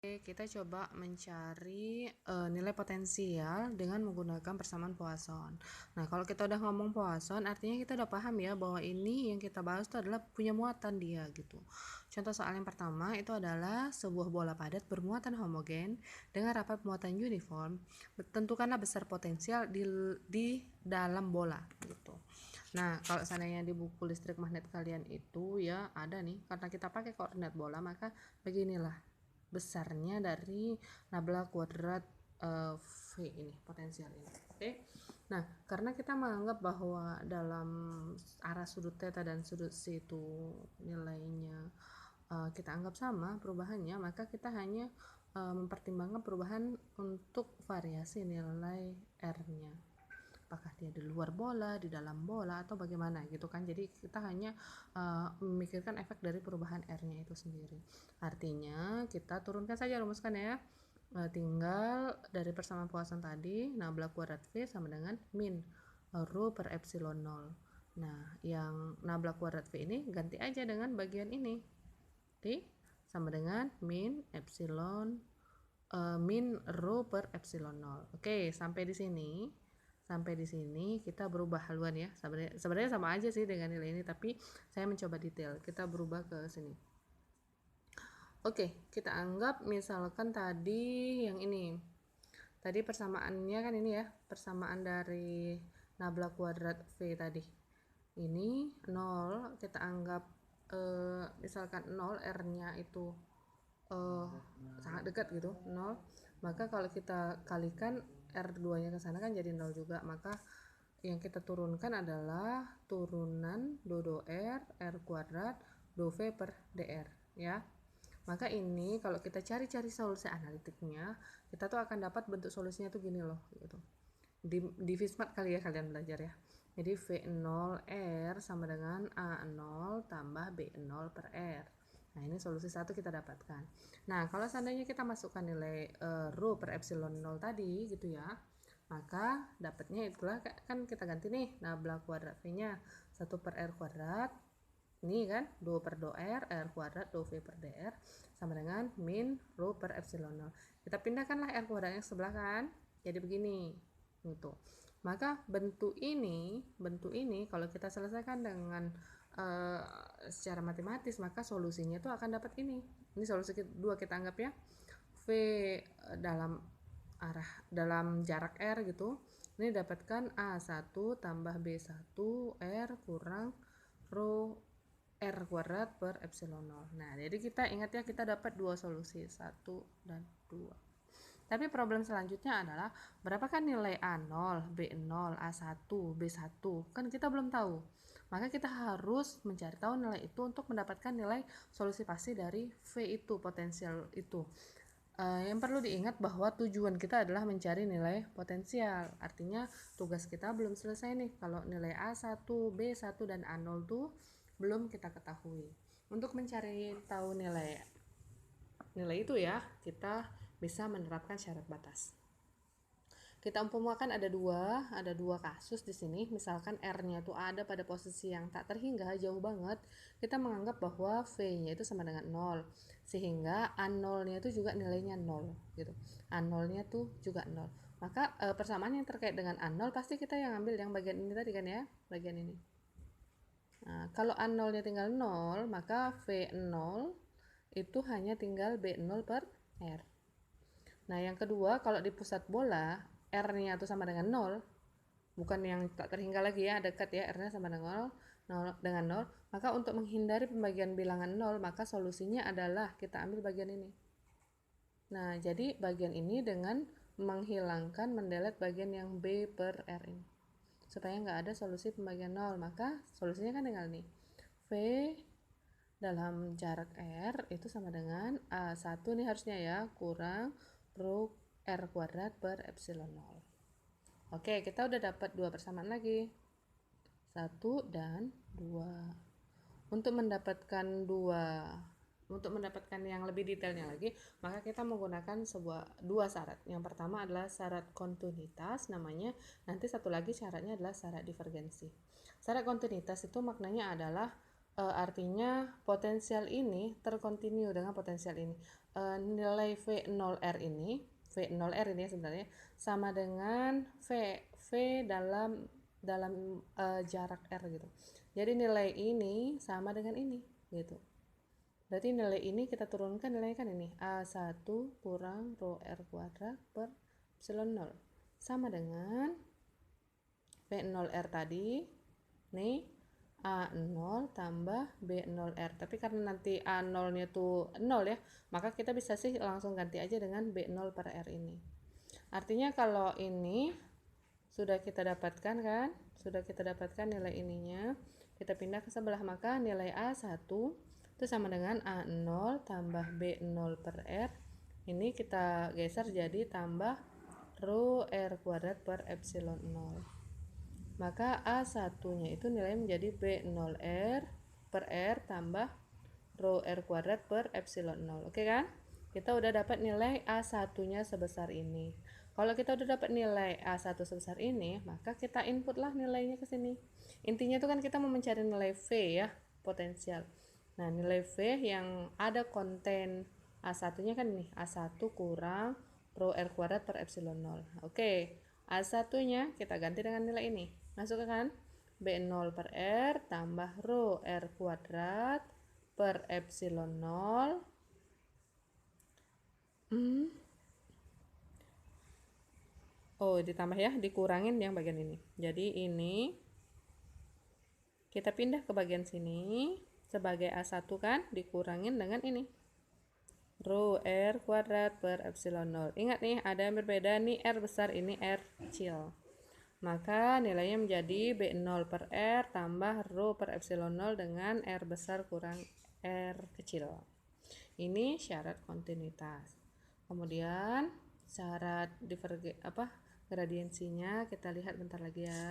Kita coba mencari nilai potensial dengan menggunakan persamaan Poisson. Nah, kalau kita udah ngomong Poisson, artinya kita udah paham ya bahwa ini yang kita bahas itu adalah punya muatan dia gitu. Contoh soal yang pertama itu adalah sebuah bola padat bermuatan homogen dengan rapat muatan uniform. Tentukanlah besar potensial di dalam bola gitu. Nah, kalau seandainya di buku listrik magnet kalian itu ya ada nih, karena kita pakai koordinat bola maka beginilah besarnya dari nabla kuadrat V ini, potensial ini. Oke. Nah, karena kita menganggap bahwa dalam arah sudut theta dan sudut C itu nilainya kita anggap sama perubahannya, maka kita hanya mempertimbangkan perubahan untuk variasi nilai R-nya. Apakah dia di luar bola, di dalam bola, atau bagaimana gitu kan. Jadi kita hanya memikirkan efek dari perubahan R-nya itu sendiri. Artinya kita turunkan saja, rumuskan ya. Tinggal dari persamaan Poisson tadi, nabla kuadrat V sama dengan min rho per epsilon 0. Nah, yang nabla kuadrat V ini ganti aja dengan bagian ini. Oke, sama dengan min epsilon min rho per epsilon 0. Oke, sampai di sini. Sampai di sini kita berubah haluan ya. Sebenarnya sama aja sih dengan nilai ini, tapi saya mencoba detail. Kita berubah ke sini. Oke, kita anggap misalkan tadi yang ini. Tadi persamaannya kan ini ya, persamaan dari nabla kuadrat V tadi. Ini 0, kita anggap misalkan 0 R-nya itu sangat dekat gitu, 0. Maka kalau kita kalikan R2 nya ke sana kan jadi 0 juga, maka yang kita turunkan adalah turunan do R kuadrat do V per dr ya. Maka ini kalau kita cari-cari solusi analitiknya, kita tuh akan dapat bentuk solusinya tuh gini loh gitu. Di Vismat kali ya kalian belajar ya. Jadi V0R sama dengan A0 tambah B0 per R. Nah, ini solusi satu kita dapatkan. Nah, kalau seandainya kita masukkan nilai rho per epsilon 0 tadi gitu ya, maka dapatnya itulah kan kita ganti nih nabla kuadrat V-nya 1 per R kuadrat. Ini kan 2 per do R kuadrat do V per dr sama dengan min rho per epsilon 0. Kita pindahkanlah R kuadrat yang sebelah kan. Jadi begini. Gitu. Maka bentuk ini kalau kita selesaikan dengan secara matematis, maka solusinya itu akan dapat ini. Ini solusi kedua kita anggap ya. V dalam jarak R gitu. Ini dapatkan A1 tambah B1 R kurang rho R kuadrat per epsilon 0. Nah, jadi kita ingat ya, kita dapat dua solusi, 1 dan 2. Tapi problem selanjutnya adalah berapakah nilai A0, B0, A1, B1? Kan kita belum tahu. Maka kita harus mencari tahu nilai itu untuk mendapatkan nilai solusi pasti dari V itu, potensial itu. Yang perlu diingat bahwa tujuan kita adalah mencari nilai potensial. Artinya tugas kita belum selesai nih kalau nilai A1, B1, dan A0 tuh belum kita ketahui. Untuk mencari tahu nilai itu ya, kita bisa menerapkan syarat batas. Kita umpamakan ada dua kasus di sini. Misalkan R-nya itu ada pada posisi yang tak terhingga, jauh banget. Kita menganggap bahwa V-nya itu sama dengan 0. Sehingga A0-nya itu juga nilainya 0 gitu. A0-nya tuh juga 0. Maka persamaan yang terkait dengan A0 pasti kita yang ambil yang bagian ini tadi kan ya, bagian ini. Nah, kalau A0-nya tinggal 0, maka V0 itu hanya tinggal B0 per R. Nah, yang kedua, kalau di pusat bola, R-nya itu sama dengan 0, bukan yang tak terhingga lagi ya, dekat ya, R-nya sama dengan 0, maka untuk menghindari pembagian bilangan 0, maka solusinya adalah kita ambil bagian ini. Nah, jadi bagian ini dengan menghilangkan, mendelete bagian yang B per R ini. Supaya nggak ada solusi pembagian 0, maka solusinya kan tinggal nih. V dalam jarak R itu sama dengan A1 nih harusnya ya, kurang rho R kuadrat per epsilon 0. Oke, kita udah dapat dua persamaan lagi. 1 dan 2. Untuk mendapatkan yang lebih detailnya lagi, maka kita menggunakan dua syarat. Yang pertama adalah syarat kontinuitas namanya, nanti satu lagi syaratnya adalah syarat divergensi. Syarat kontinuitas itu maknanya adalah artinya potensial ini terkontinu dengan potensial ini. nilai V0R ini sebenarnya sama dengan V dalam jarak R gitu. Jadi nilai ini sama dengan ini gitu. Berarti nilai ini kita turunkan nilainya kan ini A1 kurang rho R kuadrat per epsilon 0 sama dengan V0R tadi nih A0 tambah B0R. Tapi karena nanti A0 nya tuh 0 ya, maka kita bisa sih langsung ganti aja dengan B0 per R ini. Artinya kalau ini sudah kita dapatkan kan, nilai ininya, kita pindah ke sebelah, maka nilai A1 itu sama dengan A0 tambah B0 per R. Ini kita geser jadi tambah rho R kuadrat per epsilon 0. Maka A1 nya itu nilainya menjadi B0R per R tambah rho R kuadrat per epsilon 0. Oke kan? Kita udah dapat nilai A1 nya sebesar ini. Kalau kita udah dapat nilai A1 sebesar ini, maka kita input lah nilainya ke sini. Intinya itu kan kita mau mencari nilai V ya, potensial. Nah, nilai V yang ada konten A1 nya kan nih, A1 kurang rho R kuadrat per epsilon 0. Oke, A1 nya kita ganti dengan nilai ini. Masuk kan? B0 per R tambah rho R kuadrat per epsilon 0 ditambah ya, dikurangin yang bagian ini. Jadi ini kita pindah ke bagian sini sebagai A1 kan, dikurangin dengan ini rho R kuadrat per epsilon 0. Ingat nih, ada yang berbeda nih, R besar, ini R kecil. Maka nilainya menjadi B0 per R tambah rho per epsilon 0 dengan R besar kurang R kecil. Ini syarat kontinuitas. Kemudian syarat gradiensinya kita lihat bentar lagi ya.